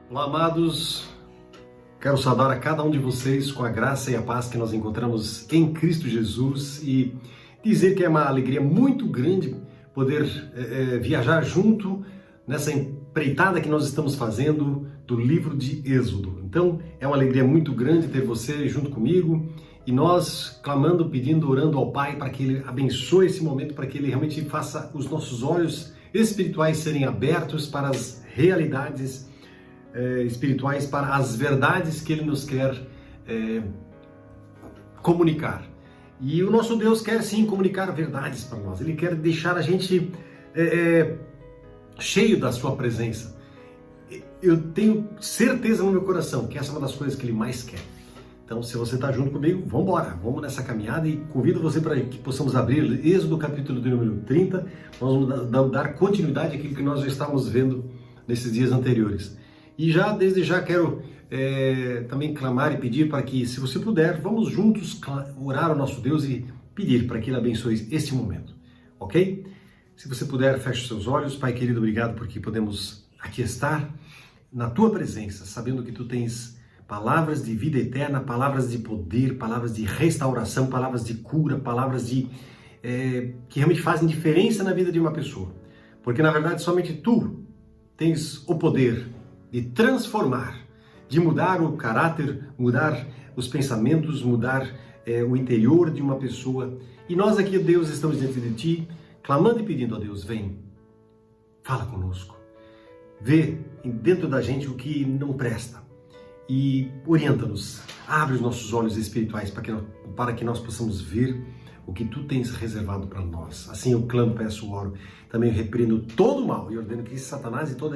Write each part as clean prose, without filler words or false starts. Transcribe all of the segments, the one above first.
Olá, amados. Quero saudar a cada um de vocês com a graça e a paz que nós encontramos em Cristo Jesus e dizer que é uma alegria muito grande poder viajar junto nessa empreitada que nós estamos fazendo do livro de Êxodo. Então, é uma alegria muito grande ter você junto comigo e nós clamando, pedindo, orando ao Pai para que Ele abençoe esse momento, para que Ele realmente faça os nossos olhos espirituais serem abertos para as realidades espirituais, para as verdades que Ele nos quer comunicar. E o nosso Deus quer sim comunicar verdades para nós. Ele quer deixar a gente cheio da sua presença. Eu tenho certeza no meu coração que essa é uma das coisas que Ele mais quer. Então, se você está junto comigo, vamos embora, vamos nessa caminhada e convido você para que possamos abrir Êxodo capítulo de número 30. Nós vamos dar continuidade àquilo que nós já estávamos vendo nesses dias anteriores. E desde já quero também clamar e pedir para que, se você puder, vamos juntos orar ao nosso Deus e pedir para que Ele abençoe este momento, ok? Se você puder, feche os seus olhos. Pai querido, obrigado porque podemos aqui estar na Tua presença, sabendo que Tu tens palavras de vida eterna, palavras de poder, palavras de restauração, palavras de cura, palavras que realmente fazem diferença na vida de uma pessoa. Porque, na verdade, somente Tu tens o poder de transformar, de mudar o caráter, mudar os pensamentos, mudar o interior de uma pessoa. E nós aqui, Deus, estamos diante de Ti, clamando e pedindo a Deus, vem, fala conosco, vê dentro da gente o que não presta e orienta-nos, abre os nossos olhos espirituais para que nós possamos ver o que Tu tens reservado para nós. Assim eu clamo, peço, oro, também repreendo todo o mal e ordeno que Satanás e toda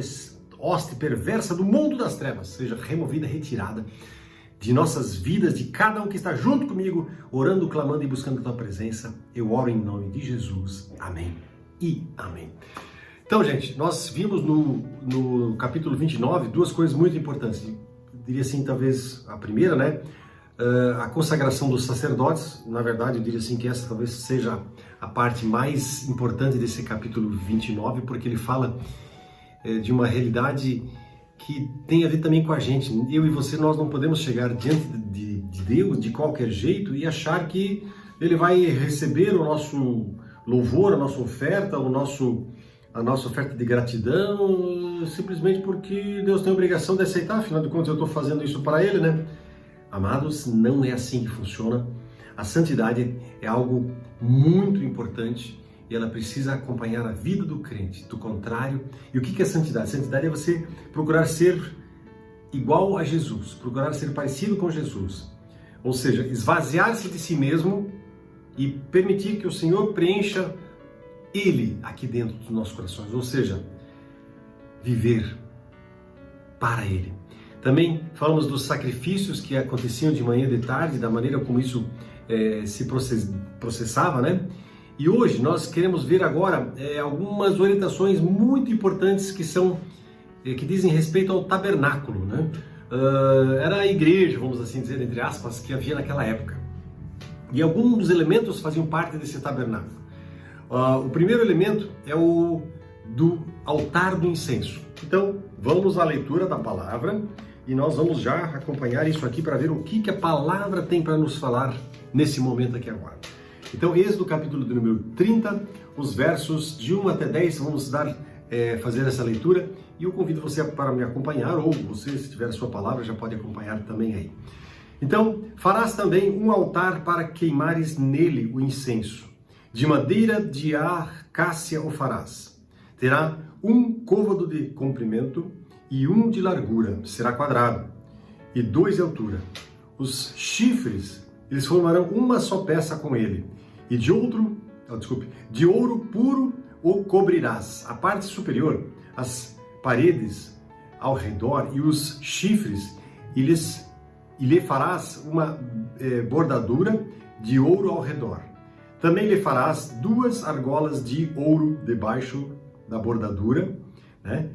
hoste perversa do mundo das trevas seja removida, retirada de nossas vidas, de cada um que está junto comigo, orando, clamando e buscando a Tua presença. Eu oro em nome de Jesus. Amém e amém. Então, gente, nós vimos no capítulo 29 duas coisas muito importantes. Eu diria assim, talvez a primeira, né? A consagração dos sacerdotes. Na verdade, eu diria assim que essa talvez seja a parte mais importante desse capítulo 29, porque ele fala de uma realidade que tem a ver também com a gente. Eu e você, nós não podemos chegar diante de Deus de qualquer jeito e achar que Ele vai receber o nosso louvor, a nossa oferta, a nossa oferta de gratidão, simplesmente porque Deus tem a obrigação de aceitar. Afinal de contas, eu estou fazendo isso para Ele, né? Amados, não é assim que funciona. A santidade é algo muito importante e ela precisa acompanhar a vida do crente. Do contrário, e o que é santidade? Santidade é você procurar ser igual a Jesus, procurar ser parecido com Jesus. Ou seja, esvaziar-se de si mesmo e permitir que o Senhor preencha Ele aqui dentro dos nossos corações. Ou seja, viver para Ele. Também falamos dos sacrifícios que aconteciam de manhã e de tarde, da maneira como isso se processava, né? E hoje nós queremos ver agora algumas orientações muito importantes que dizem respeito ao tabernáculo, né? Era a igreja, vamos assim dizer, entre aspas, que havia naquela época. E alguns dos elementos faziam parte desse tabernáculo. O primeiro elemento é o do altar do incenso. Então, vamos à leitura da palavra e nós vamos já acompanhar isso aqui para ver o que a palavra tem para nos falar nesse momento aqui agora. Então, Êxodo capítulo de número 30, os versos de 1 até 10, vamos fazer essa leitura e eu convido você para me acompanhar, ou você, se tiver a sua palavra, já pode acompanhar também aí. Então, farás também um altar para queimares nele o incenso. De madeira de acácia o farás. Terá um côvado de comprimento e um de largura, será quadrado, e 2 de altura. Os chifres, eles formarão uma só peça com ele. E de ouro puro o cobrirás. A parte superior, as paredes ao redor e os chifres, e lhe farás uma bordadura de ouro ao redor. Também lhe farás 2 argolas de ouro debaixo da bordadura, né?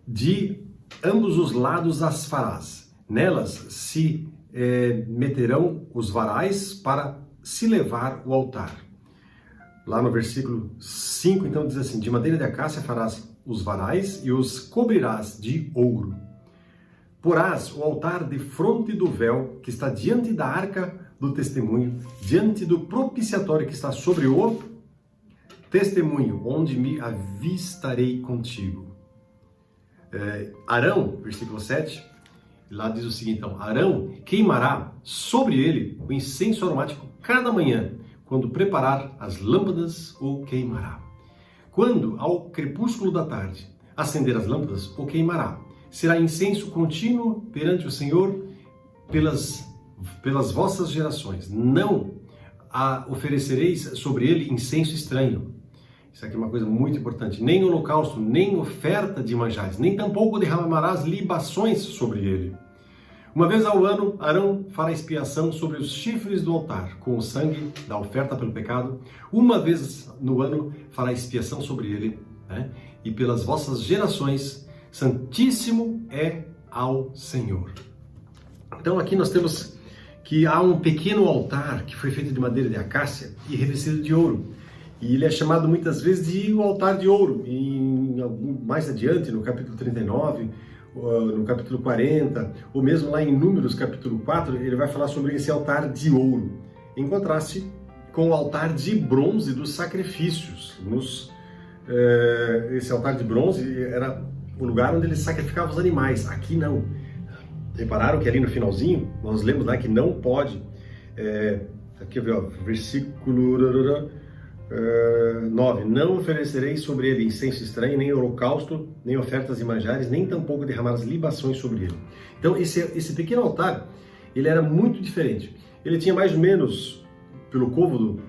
De ambos os lados as farás. Nelas se meterão os varais para se levar o altar. Lá no versículo 5, então diz assim: de madeira de acácia farás os varais e os cobrirás de ouro. porás o altar de fronte do véu, que está diante da arca do testemunho, diante do propiciatório que está sobre o testemunho, onde me avistarei contigo. Arão, versículo 7, lá diz o seguinte, então, Arão queimará sobre ele o incenso aromático cada manhã, quando preparar as lâmpadas, o queimará. Quando, ao crepúsculo da tarde, acender as lâmpadas, o queimará. Será incenso contínuo perante o Senhor pelas vossas gerações. Não oferecereis sobre ele incenso estranho. Isso aqui é uma coisa muito importante. Nem holocausto, nem oferta de manjares, nem tampouco derramarás libações sobre ele. Uma vez ao ano, Arão fará expiação sobre os chifres do altar, com o sangue da oferta pelo pecado. Uma vez no ano, fará expiação sobre ele, né? E pelas vossas gerações, santíssimo é ao Senhor. Então aqui nós temos que há um pequeno altar que foi feito de madeira de acácia e revestido de ouro. E ele é chamado muitas vezes de o altar de ouro. E mais adiante, no capítulo 39, no capítulo 40, ou mesmo lá em Números, capítulo 4, ele vai falar sobre esse altar de ouro, em contraste com o altar de bronze dos sacrifícios. Esse altar de bronze era o lugar onde eles sacrificavam os animais. Aqui não. Repararam que ali no finalzinho, nós lemos lá que não pode. Aqui, ó, versículo 9. Não oferecereis sobre ele incenso estranho, nem holocausto, nem ofertas de manjares, nem tampouco derramar as libações sobre ele. Então, esse pequeno altar, ele era muito diferente. Ele tinha mais ou menos, pelo côvado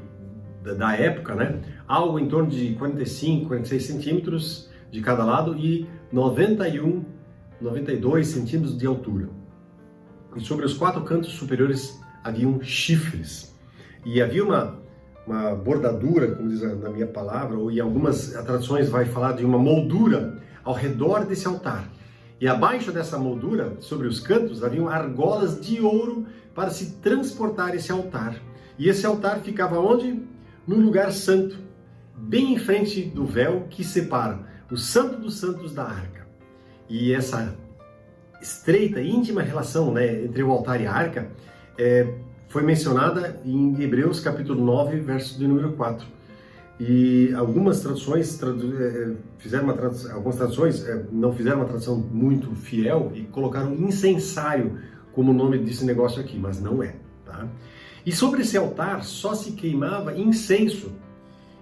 da época, né, algo em torno de 45, 46 centímetros de cada lado e 91, 92 centímetros de altura. E sobre os 4 cantos superiores haviam chifres. E havia uma bordadura, como diz na minha palavra, ou em algumas traduções vai falar de uma moldura ao redor desse altar. E abaixo dessa moldura, sobre os cantos, haviam argolas de ouro para se transportar esse altar. E esse altar ficava onde? No lugar santo, bem em frente do véu que separa o Santo dos Santos da Arca. E essa estreita, íntima relação, né, entre o altar e a Arca foi mencionada em Hebreus capítulo 9, verso de número 4. E algumas traduções algumas traduções não fizeram uma tradução muito fiel e colocaram incensário como o nome desse negócio aqui, mas não é, tá? E sobre esse altar só se queimava incenso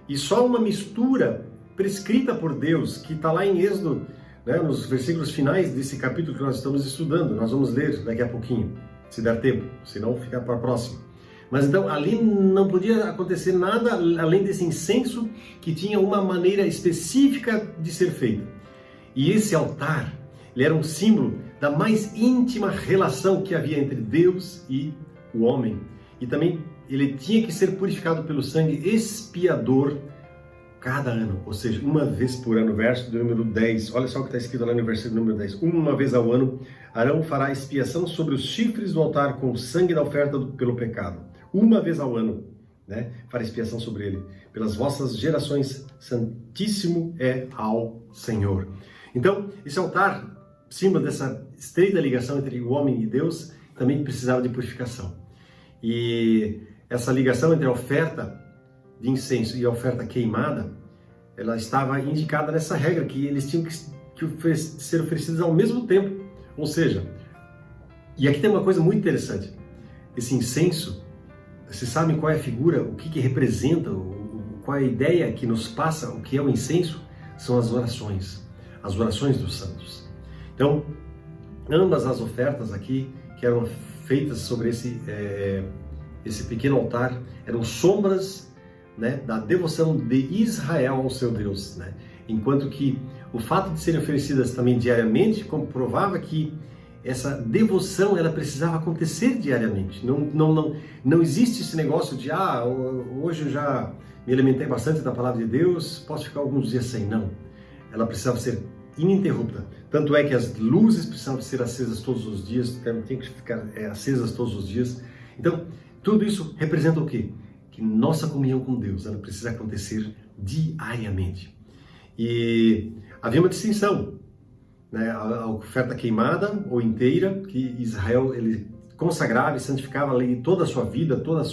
e só uma mistura prescrita por Deus, que está lá em Êxodo, né, nos versículos finais desse capítulo que nós estamos estudando. Nós vamos ler daqui a pouquinho, se der tempo, senão fica para a próxima. Mas então ali não podia acontecer nada além desse incenso que tinha uma maneira específica de ser feito. E esse altar, ele era um símbolo da mais íntima relação que havia entre Deus e o homem. E também ele tinha que ser purificado pelo sangue expiador cada ano, ou seja, uma vez por ano, verso do número 10. Olha só o que está escrito lá no versículo número 10. Uma vez ao ano, Arão fará expiação sobre os chifres do altar com o sangue da oferta pelo pecado. Uma vez ao ano, né, fará expiação sobre ele. Pelas vossas gerações, santíssimo é ao Senhor. Então, esse altar, símbolo dessa estreita ligação entre o homem e Deus, também precisava de purificação. E essa ligação entre a oferta de incenso e a oferta queimada, ela estava indicada nessa regra, que eles tinham que ser oferecidos ao mesmo tempo. Ou seja, e aqui tem uma coisa muito interessante, esse incenso, vocês sabem qual é a figura, o que representa, qual é a ideia que nos passa, o que é o incenso? São as orações dos santos. Então, ambas as ofertas aqui, que eram feitas sobre esse pequeno altar, eram sombras, né, da devoção de Israel ao seu Deus, né? Enquanto que o fato de serem oferecidas também diariamente comprovava que essa devoção ela precisava acontecer diariamente. Não existe esse negócio de hoje eu já me alimentei bastante da palavra de Deus, posso ficar alguns dias sem. Não. Ela precisava ser ininterrupta. Tanto é que as luzes precisavam ser acesas todos os dias, tem que ficar acesas todos os dias. Então, tudo isso representa o quê? Que nossa comunhão com Deus, ela precisa acontecer diariamente. E havia uma distinção. né, a oferta queimada ou inteira, que Israel ele consagrava e santificava ali toda a sua vida, todas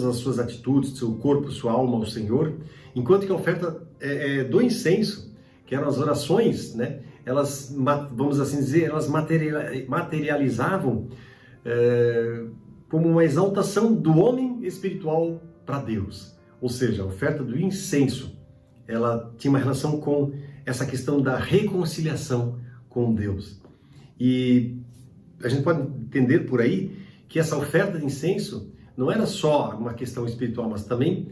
as suas atitudes, seu corpo, sua alma ao Senhor, enquanto que a oferta do incenso, que eram as orações, né, elas, vamos assim dizer, elas materializavam como uma exaltação do homem espiritual para Deus. Ou seja, a oferta do incenso, ela tinha uma relação com essa questão da reconciliação com Deus. E a gente pode entender por aí que essa oferta de incenso não era só uma questão espiritual, mas também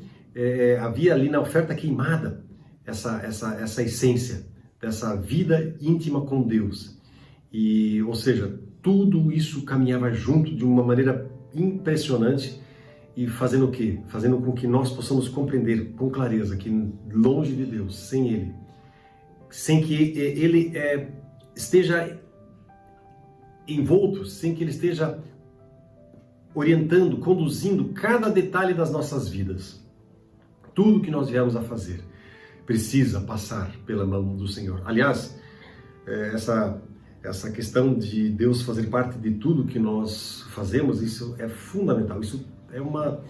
havia ali na oferta queimada essa essência dessa vida íntima com Deus. E, ou seja, tudo isso caminhava junto de uma maneira impressionante e fazendo o quê? Fazendo com que nós possamos compreender com clareza que longe de Deus, sem Ele, sem que Ele esteja envolto, sem que Ele esteja orientando, conduzindo cada detalhe das nossas vidas. Tudo que nós viemos a fazer precisa passar pela mão do Senhor. Aliás, essa questão de Deus fazer parte de tudo que nós fazemos, isso é fundamental. Isso é uma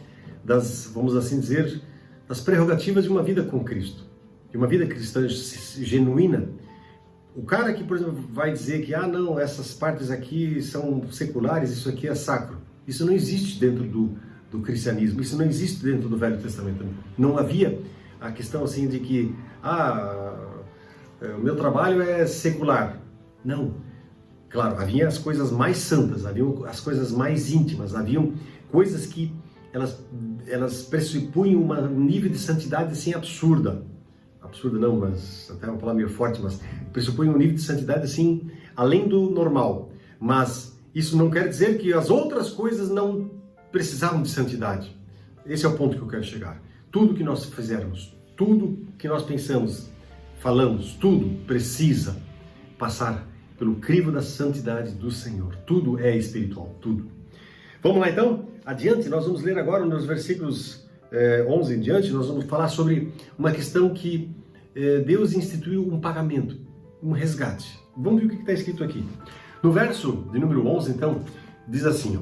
das, vamos assim dizer, das prerrogativas de uma vida com Cristo, de uma vida cristã genuína. O cara que, por exemplo, vai dizer que, não, essas partes aqui são seculares, isso aqui é sacro. Isso não existe dentro do cristianismo, isso não existe dentro do Velho Testamento. Não havia a questão assim de que, o meu trabalho é secular. Não. Claro, havia as coisas mais santas, haviam as coisas mais íntimas, haviam coisas que elas pressupunham um nível de santidade assim absurda. Absurda não, mas até uma palavra meio forte, mas pressupunham um nível de santidade assim além do normal. Mas isso não quer dizer que as outras coisas não precisavam de santidade. Esse é o ponto que eu quero chegar. Tudo que nós fizermos, tudo que nós pensamos, falamos, tudo precisa passar pelo crivo da santidade do Senhor. Tudo é espiritual, tudo. Vamos lá então? Adiante, nós vamos ler agora nos versículos 11 em diante, nós vamos falar sobre uma questão que Deus instituiu um pagamento, um resgate. Vamos ver o que está escrito aqui. No verso de número 11, então, diz assim,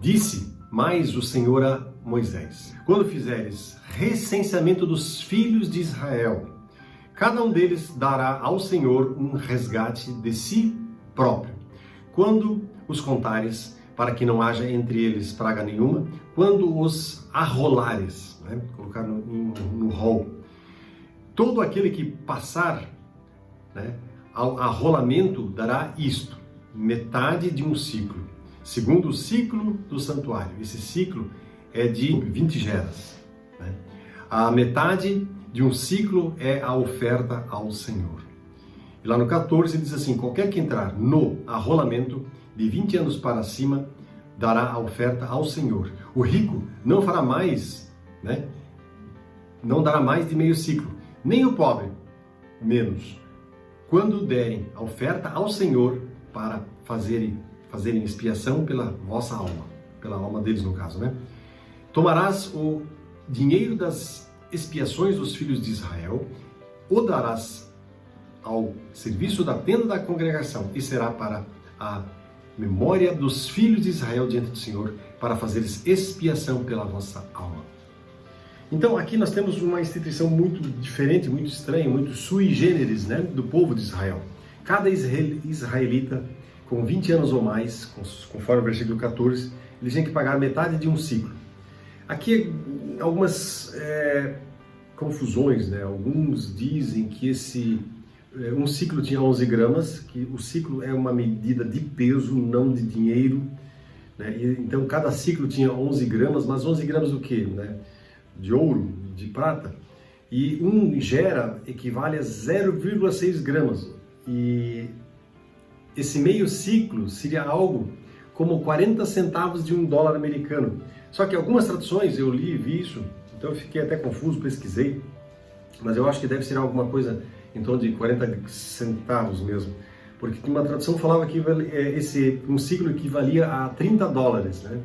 disse mais o Senhor a Moisés, quando fizeres recenseamento dos filhos de Israel, cada um deles dará ao Senhor um resgate de si próprio. Quando os contares, para que não haja entre eles praga nenhuma, quando os arrolares, colocar no rol, todo aquele que passar ao arrolamento dará isto, metade de um ciclo, segundo o ciclo do santuário. Esse ciclo é de 20 geras. A metade de um ciclo é a oferta ao Senhor. E lá no 14 diz assim, qualquer que entrar no arrolamento de 20 anos para cima dará a oferta ao Senhor. O rico não fará mais, não dará mais de meio ciclo, nem o pobre menos, quando derem a oferta ao Senhor para fazerem expiação pela vossa alma, pela alma deles no caso, Tomarás o dinheiro das expiações dos filhos de Israel, o darás ao serviço da tenda da congregação e será para a memória dos filhos de Israel diante do Senhor, para fazeres expiação pela vossa alma. Então aqui nós temos uma instituição muito diferente, muito estranha, muito sui generis, do povo de Israel. Cada israelita com 20 anos ou mais, conforme o versículo 14, eles têm que pagar metade de um ciclo. Aqui algumas confusões, Alguns dizem que um ciclo tinha 11 gramas, que o ciclo é uma medida de peso, não de dinheiro, Então cada ciclo tinha 11 gramas, mas 11 gramas do quê? De ouro, de prata, e um gera equivale a 0,6 gramas, e esse meio ciclo seria algo como 40 centavos de $1 americano. Só que algumas traduções, eu li e vi isso, então eu fiquei até confuso, pesquisei, mas eu acho que deve ser alguma coisa em torno de 40 centavos mesmo, porque uma tradução falava que um ciclo equivalia a $30,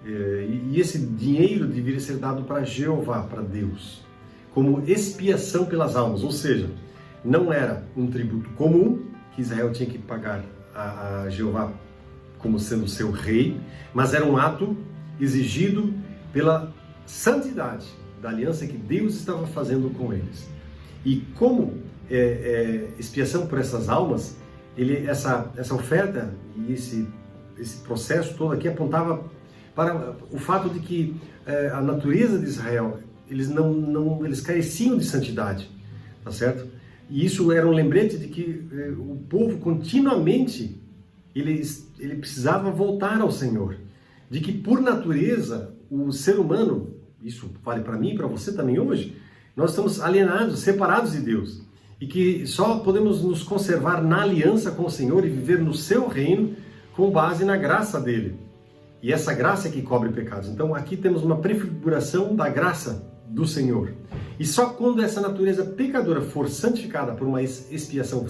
E esse dinheiro deveria ser dado para Jeová, para Deus, como expiação pelas almas, ou seja, não era um tributo comum que Israel tinha que pagar a Jeová como sendo seu rei, mas era um ato exigido pela santidade da aliança que Deus estava fazendo com eles. E como expiação por essas almas, essa oferta e esse processo todo aqui apontava para o fato de que a natureza de Israel, eles careciam de santidade, tá certo? E isso era um lembrete de que o povo continuamente ele precisava voltar ao Senhor, de que por natureza o ser humano, isso vale para mim e para você também hoje, nós estamos alienados, separados de Deus, e que só podemos nos conservar na aliança com o Senhor e viver no seu reino com base na graça dele. E essa graça é que cobre pecados. Então aqui temos uma prefiguração da graça do Senhor. E só quando essa natureza pecadora for santificada por uma expiação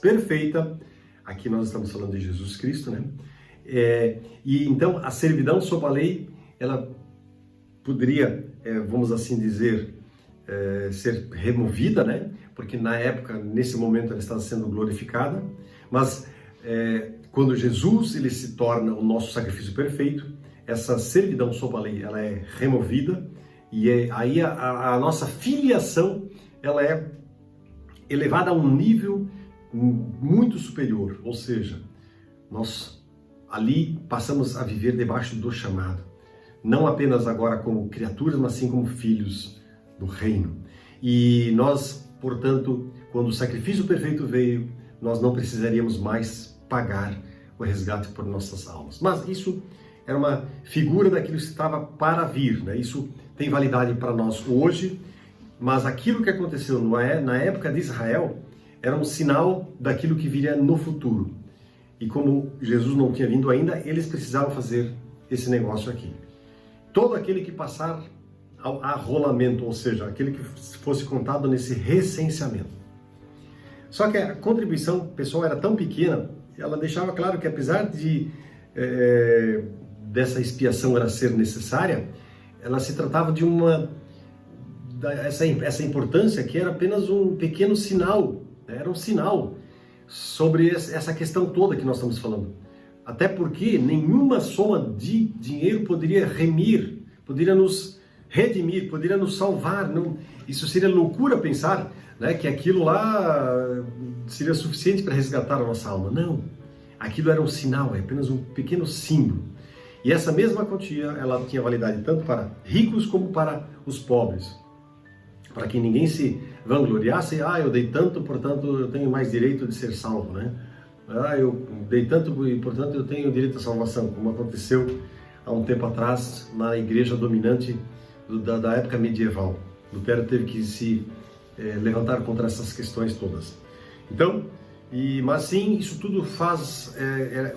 perfeita, aqui nós estamos falando de Jesus Cristo, né? E então a servidão sob a lei, ela poderia, vamos assim dizer, ser removida, né? Porque na época, nesse momento, ela estava sendo glorificada, mas quando Jesus ele se torna o nosso sacrifício perfeito, essa servidão sob a lei, ela é removida, e aí a nossa filiação, ela é elevada a um nível muito superior, ou seja, nós ali passamos a viver debaixo do chamado, não apenas agora como criaturas, mas sim como filhos do reino. E nós, portanto, quando o sacrifício perfeito veio, nós não precisaríamos mais pagar o resgate por nossas almas. Mas isso era uma figura daquilo que estava para vir, né? Isso tem validade para nós hoje, mas aquilo que aconteceu na época de Israel era um sinal daquilo que viria no futuro. E como Jesus não tinha vindo ainda, eles precisavam fazer esse negócio aqui. Todo aquele que passar ao arrolamento, ou seja, aquele que fosse contado nesse recenseamento. Só que a contribuição pessoal era tão pequena, ela deixava claro que apesar de dessa expiação era ser necessária, ela se tratava de essa importância que era apenas um pequeno sinal, né? Era um sinal sobre essa questão toda que nós estamos falando. Até porque nenhuma soma de dinheiro poderia remir, poderia nos redimir, poderia nos salvar. Não, isso seria loucura pensar, né, que aquilo lá seria suficiente para resgatar a nossa alma. Não, aquilo era um sinal, é apenas um pequeno símbolo. E essa mesma quantia, ela tinha validade tanto para ricos como para os pobres. Para que ninguém se vangloriasse, eu dei tanto, portanto eu tenho mais direito de ser salvo, né? Eu dei tanto e, portanto, eu tenho direito à salvação, como aconteceu há um tempo atrás na igreja dominante da época medieval. Lutero teve que se levantar contra essas questões todas. Então, mas sim, isso tudo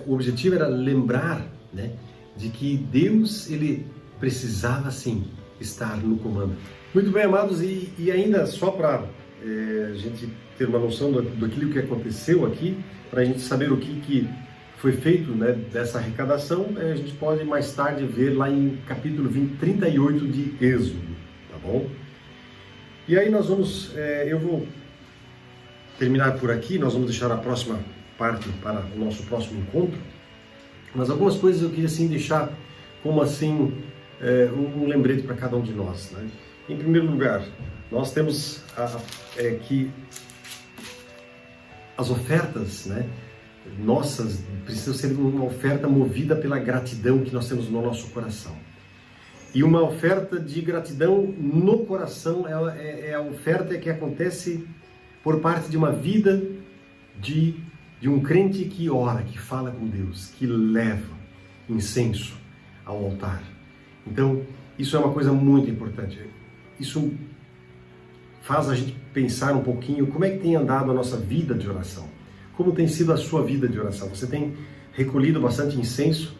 o objetivo era lembrar, né, de que Deus, ele precisava sim estar no comando. Muito bem, amados, e ainda só para a gente ter uma noção daquilo que aconteceu aqui, para a gente saber o que foi feito, né, dessa arrecadação, a gente pode mais tarde ver lá em capítulo 38 de Êxodo, tá bom? E aí nós vamos, eu vou terminar por aqui, nós vamos deixar a próxima parte para o nosso próximo encontro, mas algumas coisas eu queria assim deixar como assim um lembrete para cada um de nós, né? Em primeiro lugar, nós temos que as ofertas, né, nossas precisam ser uma oferta movida pela gratidão que nós temos no nosso coração. E uma oferta de gratidão no coração é a oferta que acontece por parte de uma vida de um crente que ora, que fala com Deus, que leva incenso ao altar. Então, isso é uma coisa muito importante. Isso faz a gente pensar um pouquinho como é que tem andado a nossa vida de oração. Como tem sido a sua vida de oração? Você tem recolhido bastante incenso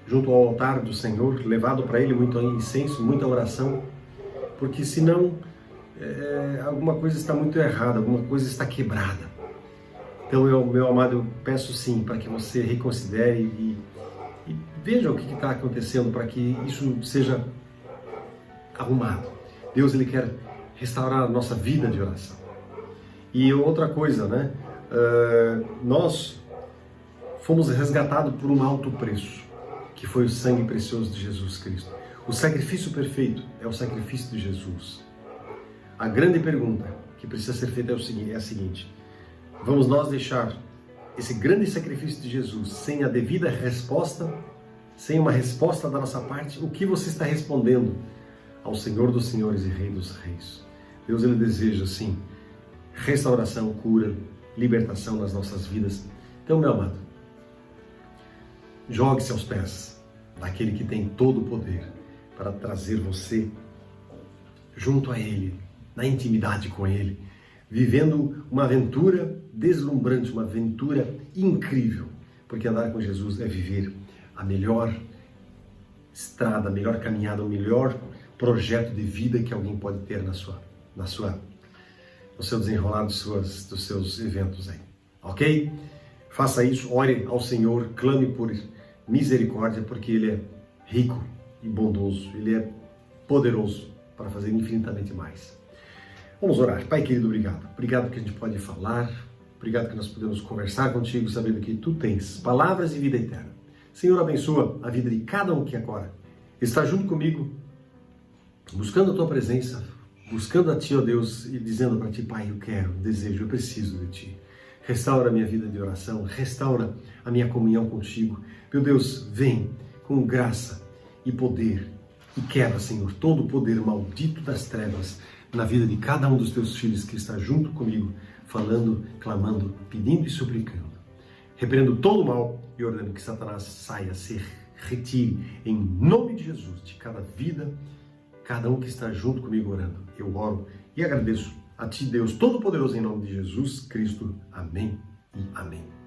junto ao altar do Senhor, levado para Ele muito incenso, muita oração? Porque senão alguma coisa está muito errada, alguma coisa está quebrada. Então, meu amado, eu peço sim para que você reconsidere e veja o que está acontecendo para que isso seja arrumado. Deus, Ele quer restaurar a nossa vida de oração. E outra coisa, né? Nós fomos resgatados por um alto preço, que foi o sangue precioso de Jesus Cristo. O sacrifício perfeito é o sacrifício de Jesus. A grande pergunta que precisa ser feita é a seguinte: vamos nós deixar esse grande sacrifício de Jesus sem a devida resposta, sem uma resposta da nossa parte? O que você está respondendo ao Senhor dos Senhores e Rei dos Reis? Deus, Ele deseja, sim, restauração, cura, libertação nas nossas vidas. Então, meu amado, jogue-se aos pés daquele que tem todo o poder para trazer você junto a Ele, na intimidade com Ele, vivendo uma aventura deslumbrante, uma aventura incrível, porque andar com Jesus é viver a melhor estrada, a melhor caminhada, o melhor projeto de vida que alguém pode ter no seu desenrolar dos seus eventos aí, ok? Faça isso, ore ao Senhor, clame por misericórdia, porque Ele é rico e bondoso, Ele é poderoso para fazer infinitamente mais. Vamos orar. Pai querido, obrigado. Obrigado que a gente pode falar, obrigado que nós podemos conversar contigo, sabendo que Tu tens palavras de vida eterna. Senhor, abençoa a vida de cada um que agora está junto comigo, buscando a Tua presença, buscando a Ti, ó Deus, e dizendo para Ti: Pai, eu quero, desejo, eu preciso de Ti. Restaura a minha vida de oração, restaura a minha comunhão contigo. Meu Deus, vem com graça e poder e quebra, Senhor, todo o poder maldito das trevas na vida de cada um dos Teus filhos que está junto comigo, falando, clamando, pedindo e suplicando. Repreendo todo o mal e ordeno que Satanás saia, se retire em nome de Jesus, de cada vida, cada um que está junto comigo orando. Eu oro e agradeço a Ti, Deus Todo-Poderoso, em nome de Jesus Cristo. Amém e amém.